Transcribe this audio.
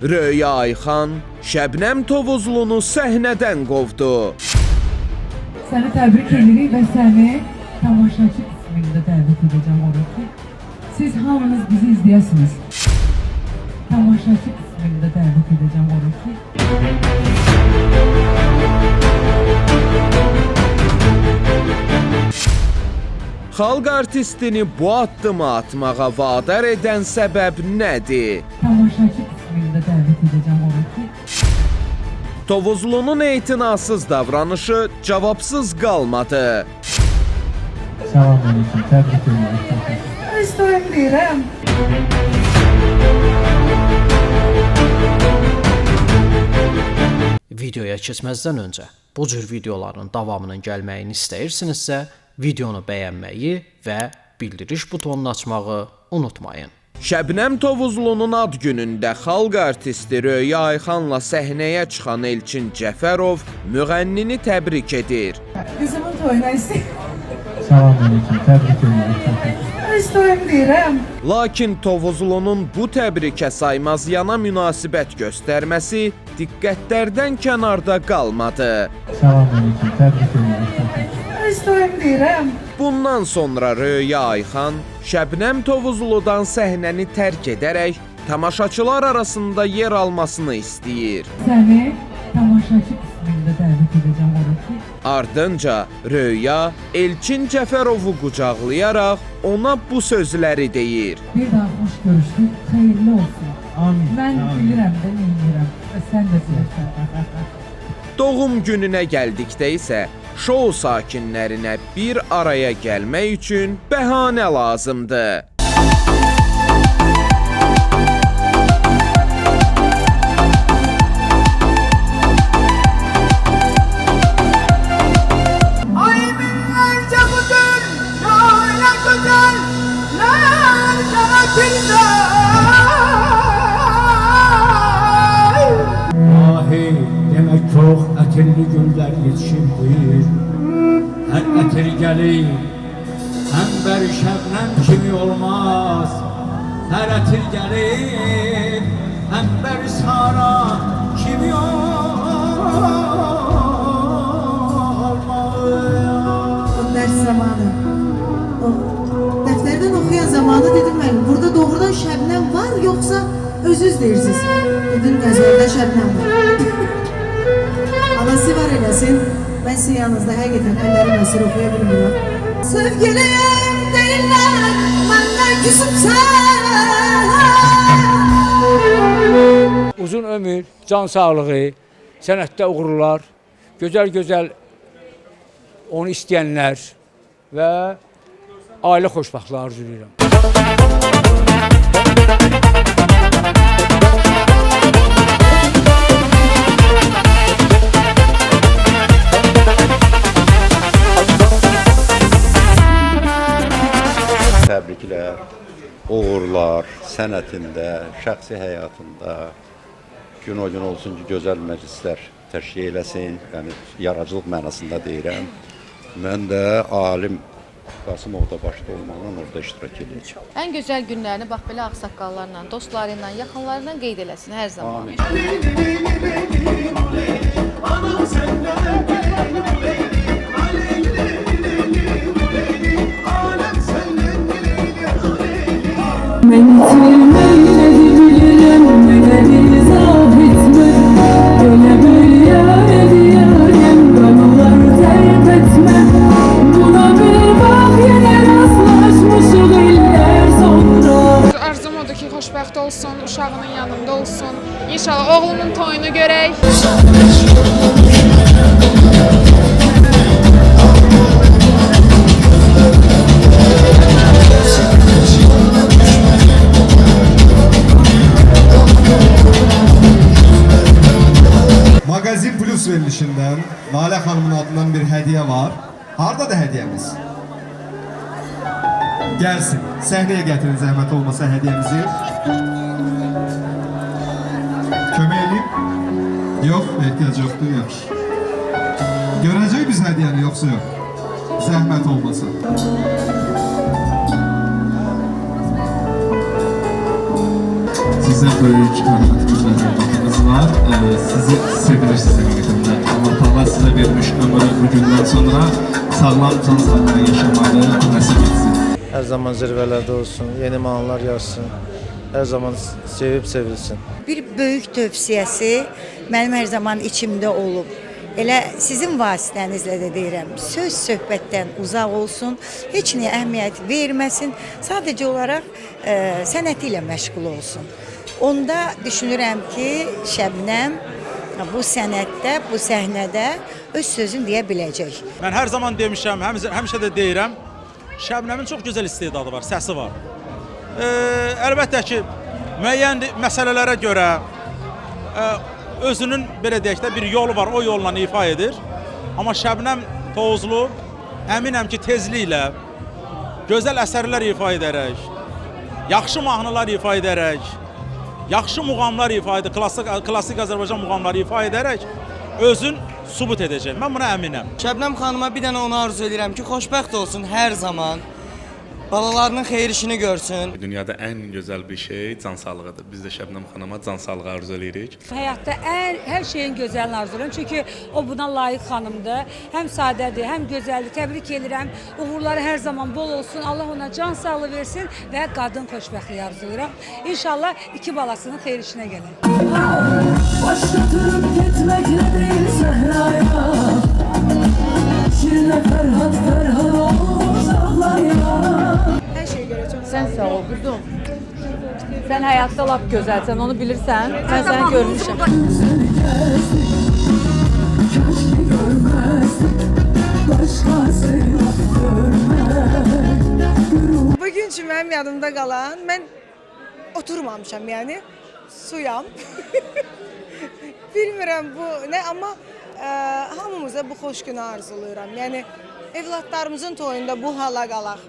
Röya Ayxan Şəbnəm Tovuzlunu səhnədən qovdu. Səni təbrik edirik və səni tamaşaçı qismində dəvət edəcəm oraya ki, siz hamınız bizi izləyəsiniz. Tamaşaçı qismində dəvət edəcəm oraya ki. Xalq artistini bu addımı atmağa vadar edən səbəb nədir? Tamaşaçı qismində dəvət edəcəm oraya ki. Tovuzlunun etinasız davranışı cavabsız qalmadı. Salam aleyküm, təbrik edirəm. Öz toyum deyirəm. Videoya keçməzdən öncə bu cür videoların davamının gəlməyini istəyirsinizsə, videonu bəyənməyi və bildiriş butonunu açmağı unutmayın. Şəbnəm Tovuzlunun ad günündə xalq artisti Röya Ayxanla səhnəyə çıxan Elçin Cəfərov müğənnini təbrik edir. Qızımın toyuna istəyirəm. Salam aleyküm, təbrik edirəm. Öz toyum deyirəm. Lakin Tovuzlunun bu təbrikə saymaz yana münasibət göstərməsi diqqətlərdən kənarda qalmadı. Salam aleyküm, təbrik edirəm. Öz toyum deyirəm. Bundan sonra Röya Ayxan Şəbnəm Tovuzludan səhnəni tərk edərək tamaşaçılar arasında yer almasını istəyir. Səni tamaşaçı qismində dəvət edəcəm oraya ki. Ardınca Röya Elçin Cəfərovu qucaqlayaraq ona bu sözləri deyir. Bir daha xoş görüşdük, xeyirli olsun. Amin. Mən bilirəm də neyirəm və sən də bilirsən. Doğum gününə gəldikdə isə şou sakinlərinə bir araya gəlmək üçün bəhanə lazımdır. Ay binlerce budur, şöyle güzeller kanatında. Ahi, demək çox ətirli günlər yetişibdir. Hər ətir gəlir, əmbər şəbnəm kimi olmaz. Hər ətir gəlir, əmbər sara kimi olmaz. O dərs zamanı, o dəftərdən oxuyan zamanı dedim mən, burada doğrudan Şəbnəm var, yoxsa özünüz deyirsiniz? Dedim, qəzəldə Şəbnəm var. Allah sivar eləsin, mən sizin yanınızda həqiqətən əllərim əsir oxuya bilmirəm. Sevgilim deyirlər, məndən küsübsən. Uzun ömür, can sağlığı, sənətdə uğurlar, gözəl-gözəl onu istəyənlər və ailə xoşbəxtliyi arzulayıram. Təbriklər, uğurlar sənətində, şəxsi həyatında gün o gün olsun ki, gözəl məclislər təşkil eləsin, yəni yaradıcılıq mənasında deyirəm. Mən də alim Qasımovda başda olmaqla orada iştirak edəcəm. Ən gözəl günlərini bax belə ağsaqqallarla, dostlarıyla, yaxınlarıyla qeyd eləsin hər zaman. Amin. Mən itirməyinə bilirəm, mənə izah etmə. Elə böyle yar ediyarəm, qanılar tərk etmə. Buna bir bax, yenə rastlaşmışıq illər sonra. Arzum odur ki, xoşbəxt olsun, uşağının yanında olsun. İnşallah oğlumun toyunu görək. Magazin Plus verilişindən Lalə xanımın adından bir hədiyyə var. Hardadır hədiyyəmiz? Gəlsin, səhnəyə gətirin zəhmət olmasa hədiyyəmizi. Kömək edeyim? Yox, ehtiyac yoxdur, yaxşı. Görəcək biz hədiyyəni, yoxsa yox? Zəhmət olmasa. Sizə böyük hörmət güzərim. sevilirsiniz həqiqətən. Allah sizə vermiş ömrü bugündən sonra sağlam can sağlığı yaşamağı nəsib etsin. Her zaman zirvelerde olsun, yeni mahnılar yazsın. Her zaman sevip sevilsin. Bir böyük tövsiyəsi mənim hər zaman içimdə olub. Elə sizin vasitənizlə də deyirəm, söz söhbətdən uzaq olsun, heç nəyə əhəmiyyət verməsin, sadəcə olaraq sənəti ilə məşğul olsun. Onda düşünürəm ki, Şəbnəm bu sənətdə, bu səhnədə öz sözünü deyə biləcək. Mən hər zaman demişəm, həmişə də deyirəm, Şəbnəmin çox gözəl istedadı var, səsi var. Əlbəttə ki, müəyyən məsələlərə görə özünün belə deyək də bir yolu var, o yolla ifa edir. Amma Şəbnəm Tovuzlu əminəm ki, tezliklə gözəl əsərlər ifa edərək, yaxşı mahnılar ifa edərək, yaxşı muğamlar ifa edərək, klassik Azərbaycan muğamları ifa edərək özün sübut edəcək. Mən buna əminəm. Şəbnəm xanıma bir dənə onu arzu edirəm ki, xoşbəxt olsun hər zaman. Balalarının xeyir işini görsün. Dünyada ən gözəl bir şey can sağlığıdır. Biz də Şəbnəm xanıma can sağlığı arzu edirik. Həyatda hər şeyin gözəlini arzulayıram. Çünki o buna layiq xanımdır. Həm sadədir, həm gözəldir. Təbrik edirəm. Uğurları hər zaman bol olsun. Allah ona can sağlığı versin və qadın xoşbəxtliyi arzulayıram. İnşallah 2 balasının xeyir işinə gələr. Başlatırım getməklə deyil səhraya. Şirinə Fərhad Fərhad olmuş ağlaya. Hər şeyə görə çox Sən sağ ol quzum. Sən həyatda lap gözəlsən, onu bilirsən. Mən səni görmüşəm. Bugün üçün mənim yadımda qalan, mən oturmamışam, yəni suyam. Bilmirəm bu nə, amma hamımıza bu xoş günü arzulayıram. Yəni evlatlarımızın toyunda bu hala qalaq.